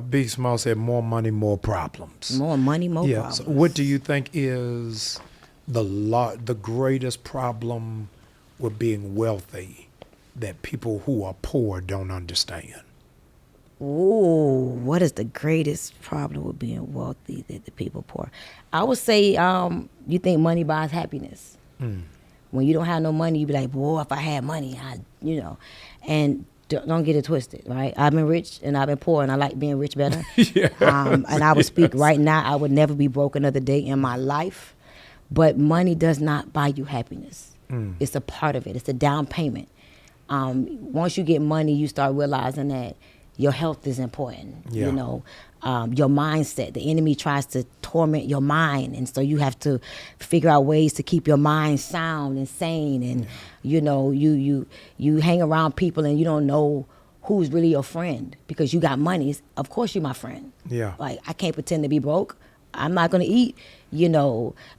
Big Small said more money, more problems. More money, more Yeah. problems. So what do you think is the greatest problem with being wealthy that people who are poor don't understand? Ooh, what is the greatest problem with being wealthy that the people poor? I would say, you think money buys happiness. When you don't have no money, you be like, boy, if I had money, and don't get it twisted, right? I've been rich and I've been poor, and I like being rich better. Yeah. And I would speak right now, I would never be broke another day in my life. But money does not buy you happiness. It's a part of it. It's a down payment. Once you get money, you start realizing that your health is important. Yeah. Your mindset. The enemy tries to torment your mind, and so you have to figure out ways to keep your mind sound and sane. And you hang around people and you don't know who's really your friend because you got money. Of course, you're my friend. Yeah. Like, I can't pretend to be broke. I'm not gonna eat,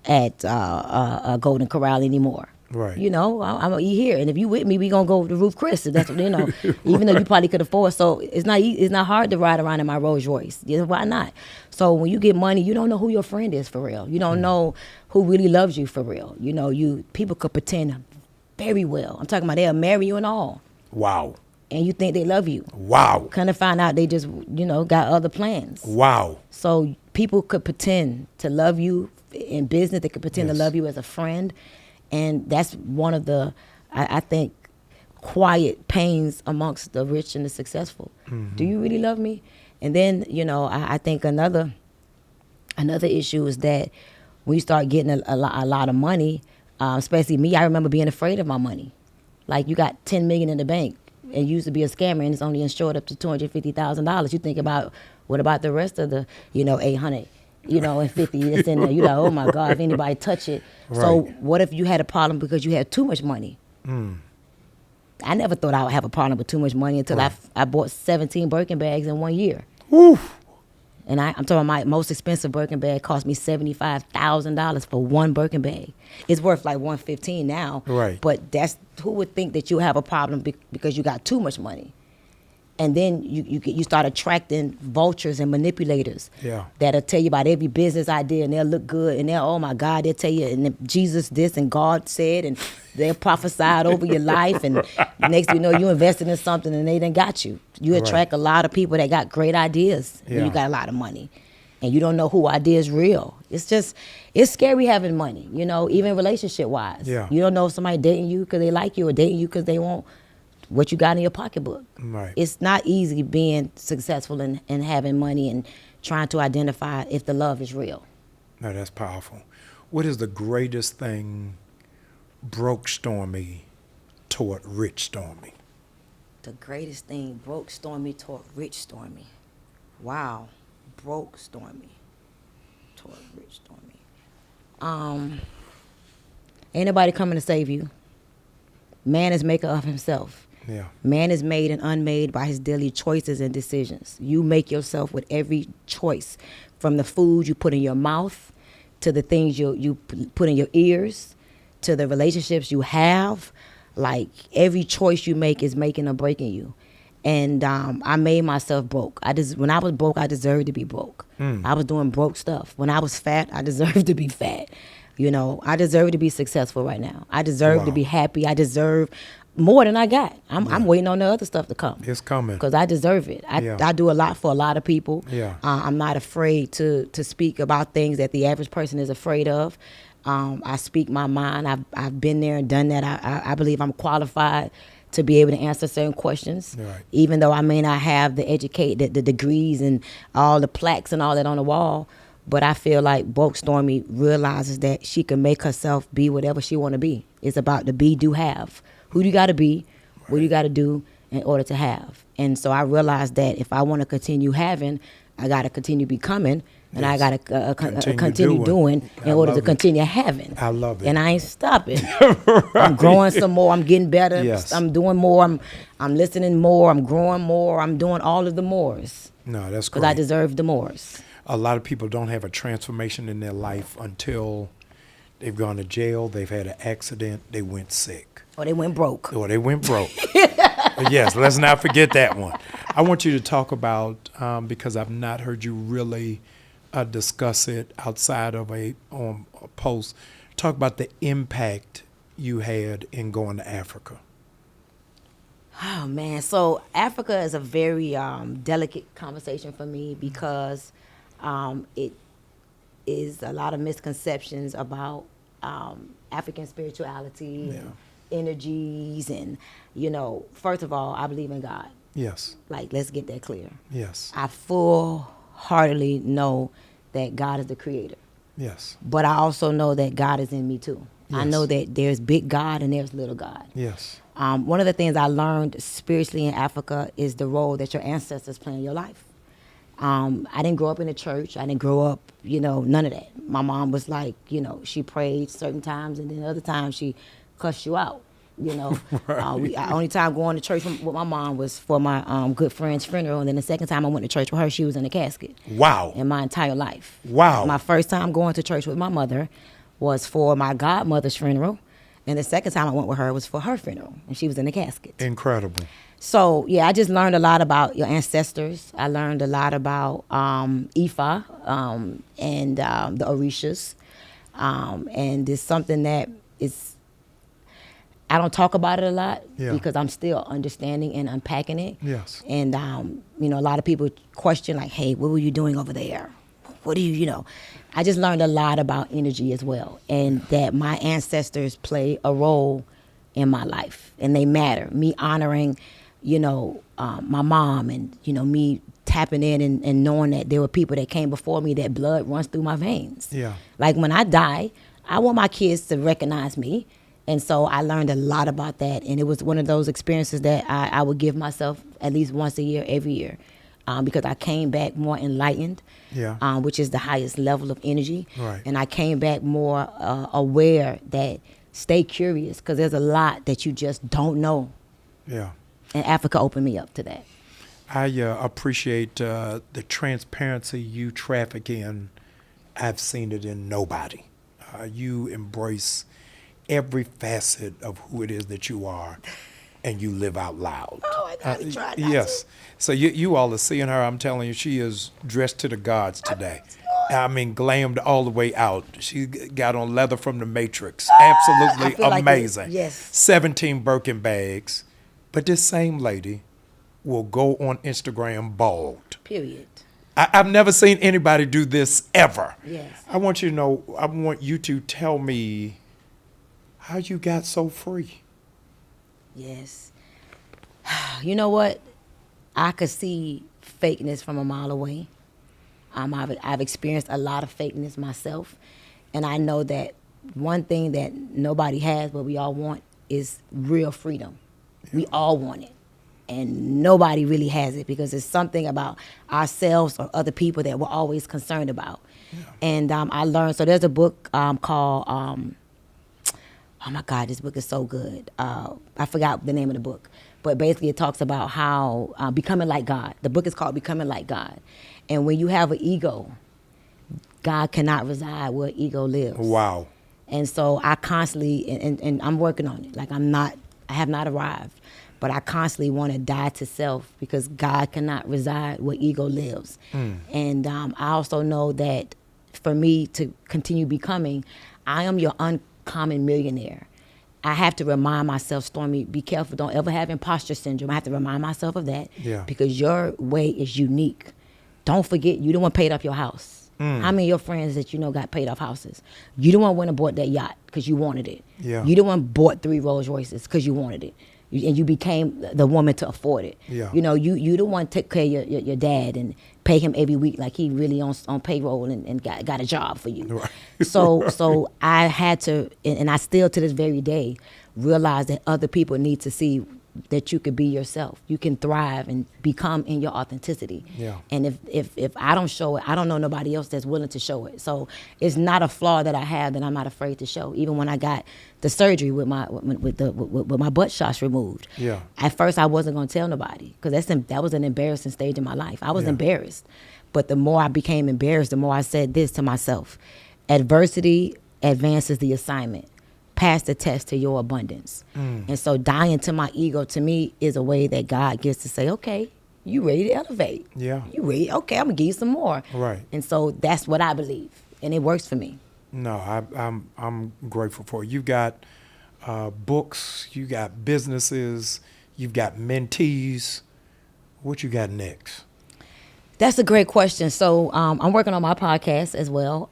at a Golden Corral anymore. Right. I'm gonna eat here, and if you with me, we gonna go to Roof Chris. If that's what even though you probably could afford. So it's not hard to ride around in my Rolls Royce. Why not? So when you get money, you don't know who your friend is for real. You don't know who really loves you for real. People could pretend very well. I'm talking about they'll marry you and all. Wow. And you think they love you. Wow. Kind of find out they just got other plans. Wow. So people could pretend to love you in business. They could pretend to Yes. love you as a friend. And that's one of the, I think, quiet pains amongst the rich and the successful. Do you really love me? And then, I think another issue is that when you start getting a lot of money, especially me, I remember being afraid of my money. Like, you got $10 million in the bank and you used to be a scammer and it's only insured up to $250,000. You think about, what about the rest of the, 800? And 50 that's in there. You're like, oh my God, if anybody touch it. Right. So what if you had a problem because you had too much money? I never thought I would have a problem with too much money until I bought 17 Birkin bags in 1 year. Oof. And I'm talking my most expensive Birkin bag cost me $75,000 for one Birkin bag. It's worth like $115 now. Right. But who would think that you have a problem because you got too much money? And then you start attracting vultures and manipulators that'll tell you about every business idea, and they'll look good, and oh my God, they'll tell you, and then Jesus this and God said, and they'll prophesied over your life, and next thing you know, you invested in something and they done got you. You attract a lot of people that got great ideas when you got a lot of money, and you don't know who idea is real. It's scary having money, even relationship wise. Yeah. You don't know if somebody dating you because they like you or dating you because they want what you got in your pocketbook. Right. It's not easy being successful and having money and trying to identify if the love is real. No, that's powerful. What is the greatest thing broke Stormy toward rich Stormy? The greatest thing broke Stormy toward rich Stormy. Wow. Broke Stormy toward rich Stormy. Ain't nobody coming to save you. Man is maker of himself. Yeah. Man is made and unmade by his daily choices and decisions. You make yourself with every choice, from the food you put in your mouth, to the things you put in your ears, to the relationships you have. Like, every choice you make is making or breaking you. And I made myself broke. When I was broke, I deserved to be broke. I was doing broke stuff. When I was fat, I deserved to be fat. I deserve to be successful right now. I deserve to be happy. I deserve more than I got. I'm waiting on the other stuff to come. It's coming. Because I deserve it. I do a lot for a lot of people. Yeah. I'm not afraid to speak about things that the average person is afraid of. I speak my mind. I've been there and done that. I believe I'm qualified to be able to answer certain questions. Right. Even though I may not have the degrees and all the plaques and all that on the wall. But I feel like broke Stormy realizes that she can make herself be whatever she want to be. It's about the be, do, have. Who do you got to be? What do you got to do in order to have? And so I realized that if I want to continue having, I got to continue becoming, and I got to continue doing in order to continue having. I love it. And I ain't stopping. I'm growing some more. I'm getting better. Yes. I'm doing more. I'm listening more. I'm growing more. I'm doing all of the mores. No, that's great. Because I deserve the mores. A lot of people don't have a transformation in their life until they've gone to jail, they've had an accident, they went sick. Or they went broke. Or they went broke. Yes, let's not forget that one. I want you to talk about, because I've not heard you really discuss it outside of a post, talk about the impact you had in going to Africa. Oh man, so Africa is a very delicate conversation for me because it is a lot of misconceptions about African spirituality Yeah. and energies, and first of all, I believe in God. Yes, Like, let's get that clear. yes, I full heartedly know that God is the creator, yes, but I also know that God is in me too. I Yes. know that there's big God and there's little God. yes, One of the things I learned spiritually in Africa is the role that your ancestors play in your life. I didn't grow up in a church. I didn't grow up, none of that. My mom was like, she prayed certain times, and then other times she cussed you out. Only time going to church with my mom was for my good friend's funeral, and then the second time I went to church with her, she was in a casket. Wow. In my entire life. Wow. My first time going to church with my mother was for my godmother's funeral, and the second time I went with her was for her funeral, and she was in the casket. Incredible. So, yeah, I just learned a lot about your ancestors. I learned a lot about Ifa and the Orishas. And it's something that I don't talk about it a lot because I'm still understanding and unpacking it. Yes. And, a lot of people question, like, hey, what were you doing over there? What do you? I just learned a lot about energy as well, and that my ancestors play a role in my life, and they matter. Me honoring, my mom, and, me tapping in and knowing that there were people that came before me that blood runs through my veins. Yeah. Like, when I die, I want my kids to recognize me. And so I learned a lot about that, and it was one of those experiences that I would give myself at least once a year, every year. Because I came back more enlightened, which is the highest level of energy. Right. And I came back more aware that stay curious, because there's a lot that you just don't know. Yeah. And Africa opened me up to that. I appreciate the transparency you traffic in. I've seen it in nobody. You embrace every facet of who it is that you are, and you live out loud. Oh, I try not Yes. So you all are seeing her. I'm telling you, she is dressed to the gods today. I mean, glammed all the way out. She got on leather from the Matrix. Absolutely feel like amazing. yes. 17 Birkin bags. But this same lady will go on Instagram bald. Period. I've never seen anybody do this ever. Yes. I want you to tell me how you got so free. Yes. You know what? I could see fakeness from a mile away. I've experienced a lot of fakeness myself, and I know that one thing that nobody has but we all want is real freedom. Yeah. We all want it, and nobody really has it, because it's something about ourselves or other people that we're always concerned about. Yeah. And I learned, so there's a book called, oh my God, this book is so good. I forgot the name of the book. But basically it talks about how becoming like God. The book is called Becoming Like God. And when you have an ego, God cannot reside where ego lives. Wow. And so I constantly, and I'm working on it. Like, I have not arrived. But I constantly want to die to self, because God cannot reside where ego lives. And I also know that for me to continue becoming, I am your uncommon millionaire. I have to remind myself, Stormy, be careful. Don't ever have imposter syndrome. I have to remind myself of that, because your way is unique. Don't forget, you the one paid off your house. How many of your friends that you know got paid off houses? You the one went and bought that yacht because you wanted it. Yeah. You the one bought 3 Rolls Royces because you wanted it. And you became the woman to afford it. Yeah. You the one took care of your dad and pay him every week like he really on payroll and got a job for you. Right. So I had to, and I still to this very day realize that other people need to see that you could be yourself. You can thrive and become in your authenticity. Yeah. And if I don't show it, I don't know nobody else that's willing to show it. So it's not a flaw that I have that I'm not afraid to show. Even when I got the surgery with my butt shots removed. Yeah. At first I wasn't gonna tell nobody, because that was an embarrassing stage in my life. I was embarrassed. But the more I became embarrassed, the more I said this to myself: adversity advances the assignment. pass the test to your abundance. And so dying to my ego, to me, is a way that God gets to say, okay, you ready to elevate. Yeah. You ready? Okay, I'm going to give you some more. Right. And so that's what I believe. And it works for me. No, I'm grateful for it. You've got books, you got businesses, you've got mentees. What you got next? That's a great question. So I'm working on my podcast as well.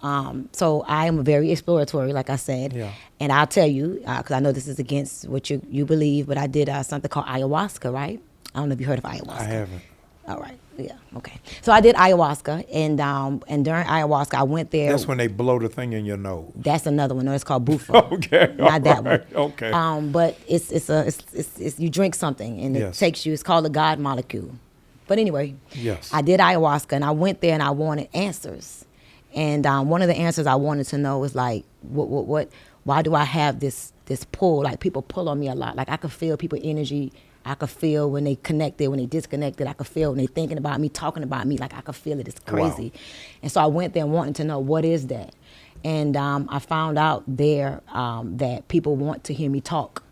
So I am very exploratory, like I said. Yeah. And I'll tell you, because I know this is against what you believe, but I did something called ayahuasca, right? I don't know if you heard of ayahuasca. I haven't. All right. Yeah. Okay. So I did ayahuasca, and during ayahuasca, I went there. That's when they blow the thing in your nose. That's another one. No, it's called bufo. Okay. Not that one. Okay. But it's you drink something, and it Yes. takes you. It's called the God molecule. But anyway, Yes. I did ayahuasca, and I went there, and I wanted answers. And one of the answers I wanted to know was like, what? Why do I have this pull? Like people pull on me a lot. Like I could feel people energy. I could feel when they connected, when they disconnected. I could feel when they thinking about me, talking about me. Like I could feel it. It's crazy. Wow. And so I went there wanting to know, what is that? And I found out there that people want to hear me talk.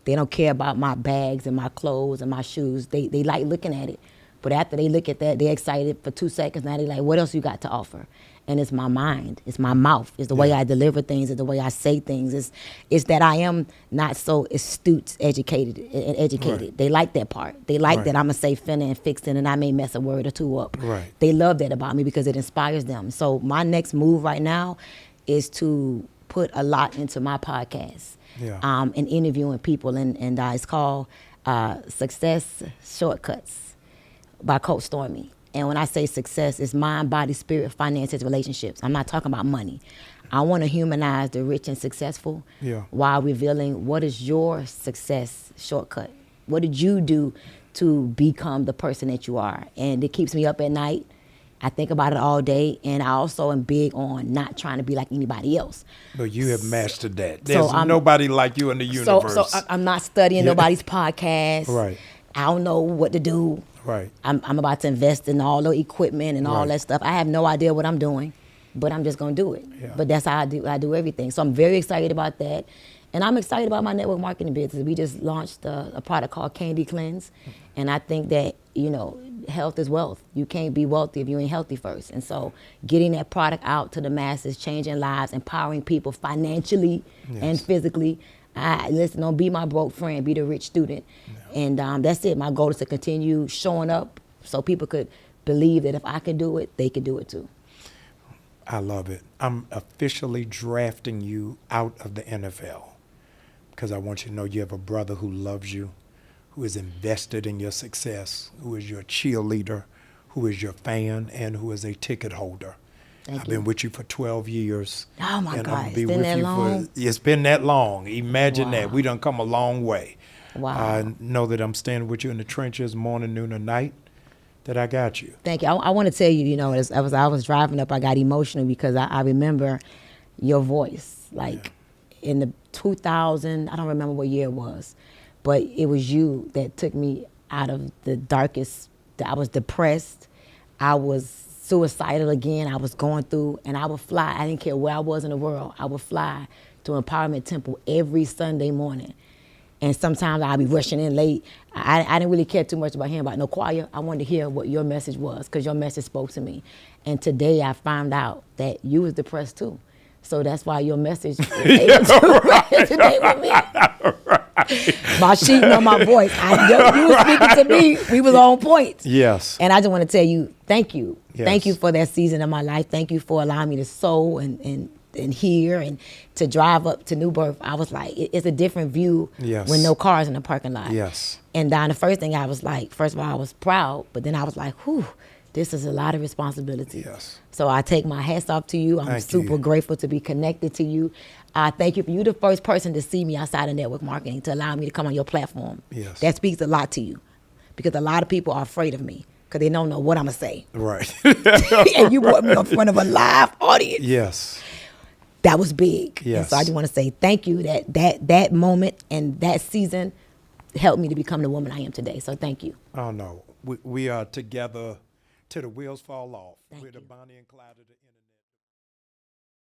They don't care about my bags and my clothes and my shoes. They like looking at it. But after they look at that, they're excited for 2 seconds. Now they're like, what else you got to offer? And it's my mind. It's my mouth. It's the way I deliver things. It's the way I say things. It's that I am not so astute, educated. Right. They like that part. They like Right. that I'm going to say finna and fixing and I may mess a word or two up. Right. They love that about me because it inspires them. So my next move right now is to put a lot into my podcast. Yeah. And interviewing people. And it's called Success Shortcuts by Coach Stormy. And when I say success, it's mind, body, spirit, finances, relationships. I'm not talking about money. I want to humanize the rich and successful while revealing what is your success shortcut. What did you do to become the person that you are? And it keeps me up at night. I think about it all day. And I also am big on not trying to be like anybody else. But you have mastered that. So There's nobody like you in the universe. So I'm not studying nobody's podcast. Right. I don't know what to do. Right. I'm about to invest in all the equipment and all Right. that stuff. I have no idea what I'm doing, but I'm just going to do it. Yeah. But that's how I do everything. So I'm very excited about that. And I'm excited about my network marketing business. We just launched a product called Candy Cleanse. And I think that, health is wealth. You can't be wealthy if you ain't healthy first. And so getting that product out to the masses, changing lives, empowering people financially and physically. Listen, don't be my broke friend, be the rich student. And that's it. My goal is to continue showing up so people could believe that if I can do it, they can do it too. I love it. I'm officially drafting you out of the NFL because I want you to know you have a brother who loves you, who is invested in your success, who is your cheerleader, who is your fan, and who is a ticket holder. I've been with you for 12 years. Oh, my and God. I'm It's be been with that you long? It's been that long. Imagine Wow. that. We done come a long way. Wow. I know that I'm standing with you in the trenches morning, noon, and night, that I got you. Thank you. I want to tell you, as I was driving up, I got emotional because I remember your voice. Like in the 2000, I don't remember what year it was, but it was you that took me out of the darkest. I was depressed. I was suicidal again. I was going through, and I would fly. I didn't care where I was in the world. I would fly to Empowerment Temple every Sunday morning. And sometimes I'd be rushing in late. I didn't really care too much about hearing about no choir. I wanted to hear what your message was because your message spoke to me. And today I found out that you was depressed too. So that's why your message was able to resonate with me. My sheet and my voice. You were speaking to me. We was on point. Yes. And I just want to tell you, thank you. Yes. Thank you for that season of my life. Thank you for allowing me to sow and hear and to drive up to New Birth. I was like, it's a different view when no cars in the parking lot. Yes. And the first thing I was like, first of all, I was proud, but then I was like, whew, this is a lot of responsibility. Yes. So I take my hats off to you. I'm Thank super you. grateful to be connected to you. I thank you for you the first person to see me outside of network marketing, to allow me to come on your platform. Yes. That speaks a lot to you because a lot of people are afraid of me because they don't know what I'm going to say. Right. And you brought me in front of a live audience. Yes. That was big. Yes. And so I just want to say thank you. That moment and that season helped me to become the woman I am today. So thank you. Oh, no. We are together till the wheels fall off. Thank We're the you. Bonnie and Clyde of the